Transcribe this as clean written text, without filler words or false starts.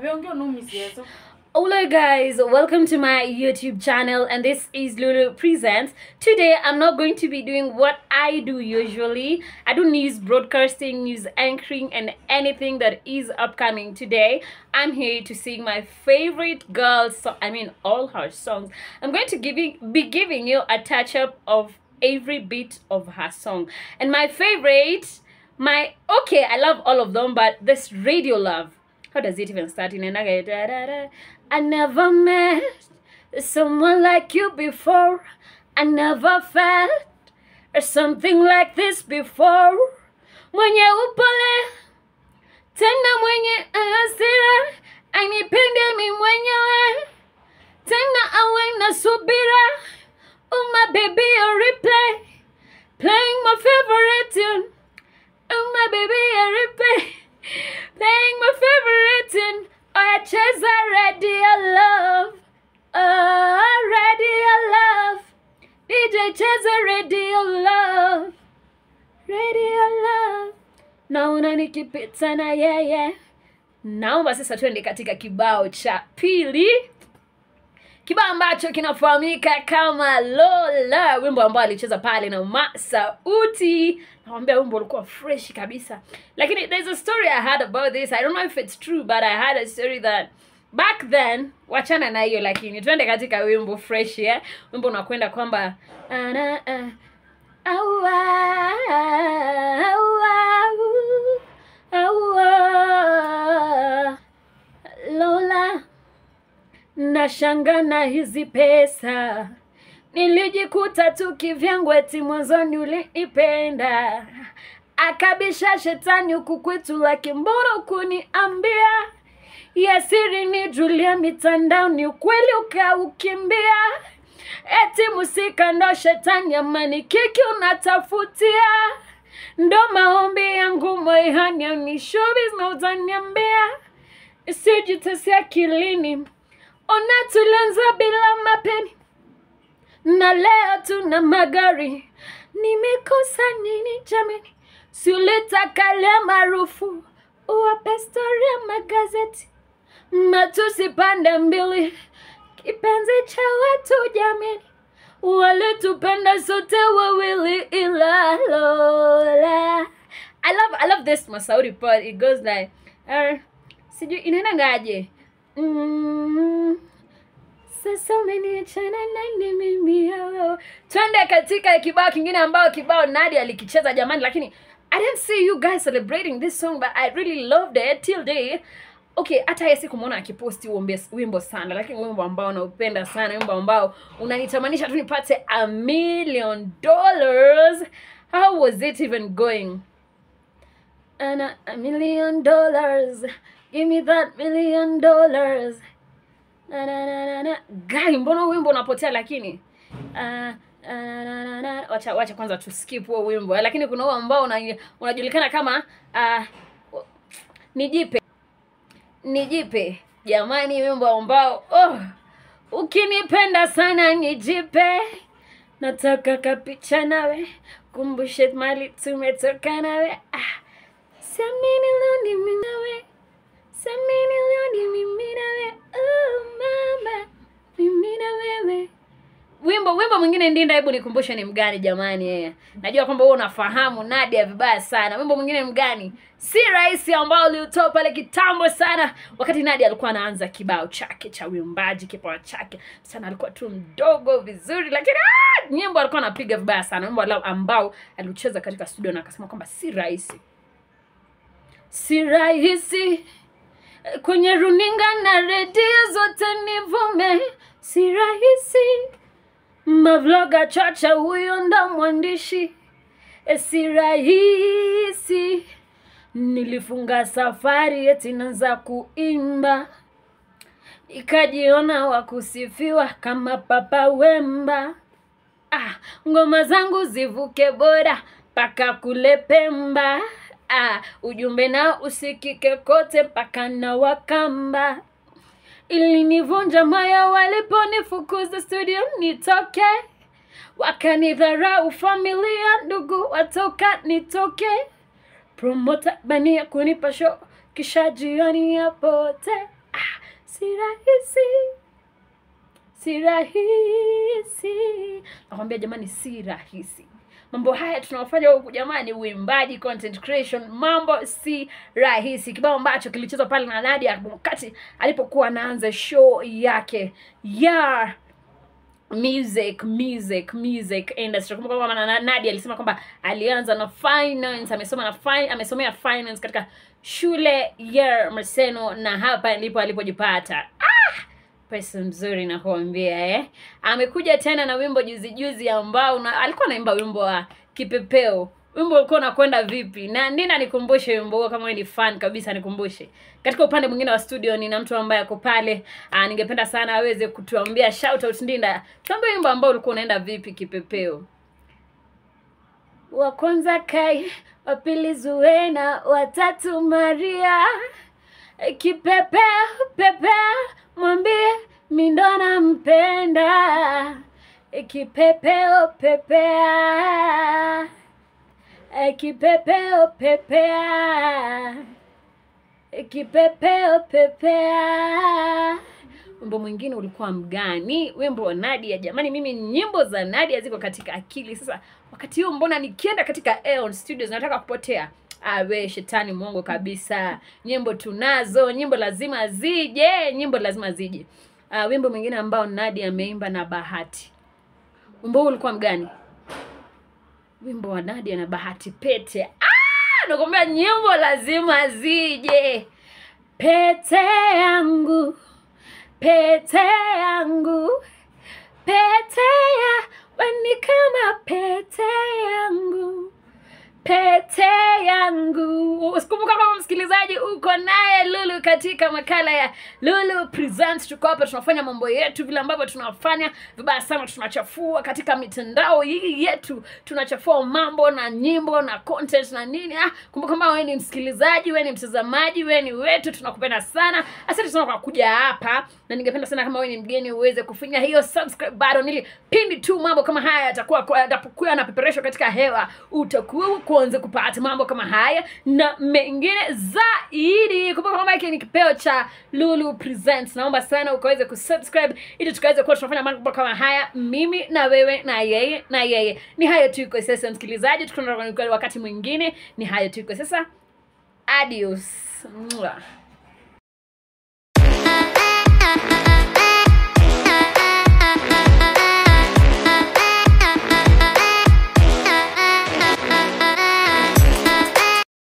Hello guys, welcome to my YouTube channel, and this is Lulu Presents. Today I'm not going to be doing what I do usually. I do news broadcasting, news anchoring, and anything that is upcoming. Today I'm here to sing my favorite girl's song, all her songs. I'm going to be giving you a touch up of every bit of her song. And my favorite, I love all of them, but this Radio Love. How does it even start? I never met someone like you before. I never felt something like this before. Mwenye upole, tena mwenye hasira, anipende mi mwenyewe, tena awe na subira. Oh my baby, a replay, playing my favorite tune. Oh my baby, a replay, playing my favorite tune. Oh, I chase a Radio Love. Oh, Radio Love. DJ chase a Radio Love. Radio Love. Naona nikipita na yeye. Naomba sasa tuende katika kibao cha pili. Kibao ambacho kinafahamika kama Lola, wimbo ambao alicheza pale na Masauti. Naomba wimbo ulikuwa fresh kabisa. Lakini there's a story I heard about this. I don't know if it's true, but I heard a story that back then, wachana na hiyo, lakini tuende katika wimbo fresh, yeah. Wimbo unakwenda kwamba Lola, nashanga na hizi pesa, nilijikuta tu kivyangu eti mwanzoni ulinipenda. Akabisha shetani huku kwetu, lakini mbona kuniambia ya siri ni Julia mitandao, ni ukweli ukaukimbia. Eti musika ndo shetani, amani kiki unatafutia. Ndo maombi yangu moyoni, ni showbiz na utaniambia. Isijitasi akilini, ona tulianza bila mapeni, na leo tuna magari. Nimekosa nini jamani? Si ulitaka lea maarufu, uwape story ya magazeti, matusi pande mbili, kipenzi cha watu jamani, walitupenda sote wawili ila Lola. I love this Masauti part. It goes like sijui inaenda ngaje. Sasa umeniachana nani mimi hao. Twende katika kibao kingine ambao kibao Nadia alikicheza jamani, lakini I didn't see you guys celebrating this song, but I really loved it till day. Okay, hata yesi kumuona akiposti wimbo sana, lakini wimbo ambao naupenda sana, wimbo ambao unanitamanisha tu nipate $1 million. How was it even going? And $1 million. Give me that $1 million. Guy, mbona wimbo unapotea lakini? Wacha kwanza tuskip huo wimbo. Lakini kuna huo ambao unajulikana kama Nijipe. Jamani, wimbo ambao ukinipenda sana nijipe. Nataka kapicha nawe, kumbushe mali tumetoka nawe. Samini loni mimi nawe. Samini loni mimi nawe. Oh mama, mimi na wewe. Wimbo mwingine Ndinda, hebu nikumbushe ni mgani jamani? Najua kwamba wewe unafahamu Nadia vibaya sana. Wimbo mwingine mgani? Si Rahisi, ambao ulitoa pale kitambo sana wakati Nadia alikuwa anaanza kibao chake cha uimbaji, kipawa chake. Sana alikuwa tu mdogo vizuri, lakini nyimbo alikuwa anapiga vibaya sana. Wimbo ambao alicheza katika studio na akasema kwamba si rahisi. Si rahisi kwenye runinga na redio zote nivume. Si rahisi mavloga chacha huyo ndo mwandishi. Si rahisi nilifunga safari eti naanza kuimba, ikajiona wakusifiwa kama Papa Wemba. Ngoma zangu zivuke bora paka kule Pemba. Ujumbe na usikike kote paka na Wakamba. Ilinivunja moyo waliponifukuza studio nitoke. Wakanidharau familia, ndugu watoka nitoke. Promoter bania kunipa show kisha jioni ya pote. si rahisi, si rahisi. Nakwambia jamani, si rahisi. Mambo haya tunafanya huku jamani, uimbaji, content creation, mambo si rahisi. Kibao ambacho kilichezwa pale na Nadia wakati alipokuwa anaanza show yake ya music industry. Kumbuka kwamba Nadia alisema kwamba alianza na finance, amesomea finance katika shule ya Maseno, na hapa ndipo alipojipata. Pesa mzuri na kuambia amekuja tena na wimbo juzi ambao alikuwa anaimba wimbo wa Kipepeo. Wimbo ulikuwa unakwenda vipi? Na nina nikumbushe wimbo huo, kama wewe ni fan kabisa nikumbushe. Katika upande mwingine wa studio nina mtu ambaye ako pale, ningependa sana aweze kutuambia, shout out Ndinda. Tuambie wimbo ambao ulikuwa unaenda vipi Kipepeo. Wa kwanza Kai, wa pili Zuena, wa tatu Maria. Kipepeo, pepea, mwambie mimi ndo nampenda. Kipepeo, pepea. Kipepeo, pepea. Kipepeo, pepea. Wimbo mwingine ulikuwa mgani? Wimbo wa Nadia. Jamani, mimi nyimbo za Nadia ziko katika akili. Sasa wakati huu mbona nikienda katika Aeon Studios nataka kupotea? We shetani mwongo kabisa. Nyimbo tunazo, nyimbo lazima zije. Wimbo mwingine ambao Nadia ameimba na Bahati. Wimbo ulikuwa mgani? Wimbo wa Nadia na Bahati, Pete. Nakwambia nyimbo lazima zije. Pete yangu, pete yangu, pete ya wani kama pete yangu, pete yangu. Usikumbuka kama msikilizaji uko naye Lulu katika makala ya Lulu Presents. Tuko hapa tunafanya mambo yetu vile ambavyo tunafanya vibaya sana, tunachafua katika mitandao hii yetu, tunachafua mambo na nyimbo na content na nini. Kumbuka kama wewe ni msikilizaji, wewe ni mtazamaji, wewe ni wetu, tunakupenda sana. Asante sana kwa kuja hapa, na ningependa sana kama wewe ni mgeni uweze kufinya hiyo subscribe button, ili pindi tu mambo kama haya yatakuwa na peperesho katika hewa, utakuwa kuanza kupata mambo kama haya na mengine zaidi. Kumbuka kama hiki ni kipeo cha Lulu Presents. Naomba sana ukaweze kusubscribe ili tukaweze kuwa tunafanya mambo kama haya, mimi na wewe na yeye. Ni hayo tu kwa sasa msikilizaji, tukutane wakati mwingine. Ni hayo tu kwa sasa. Adios.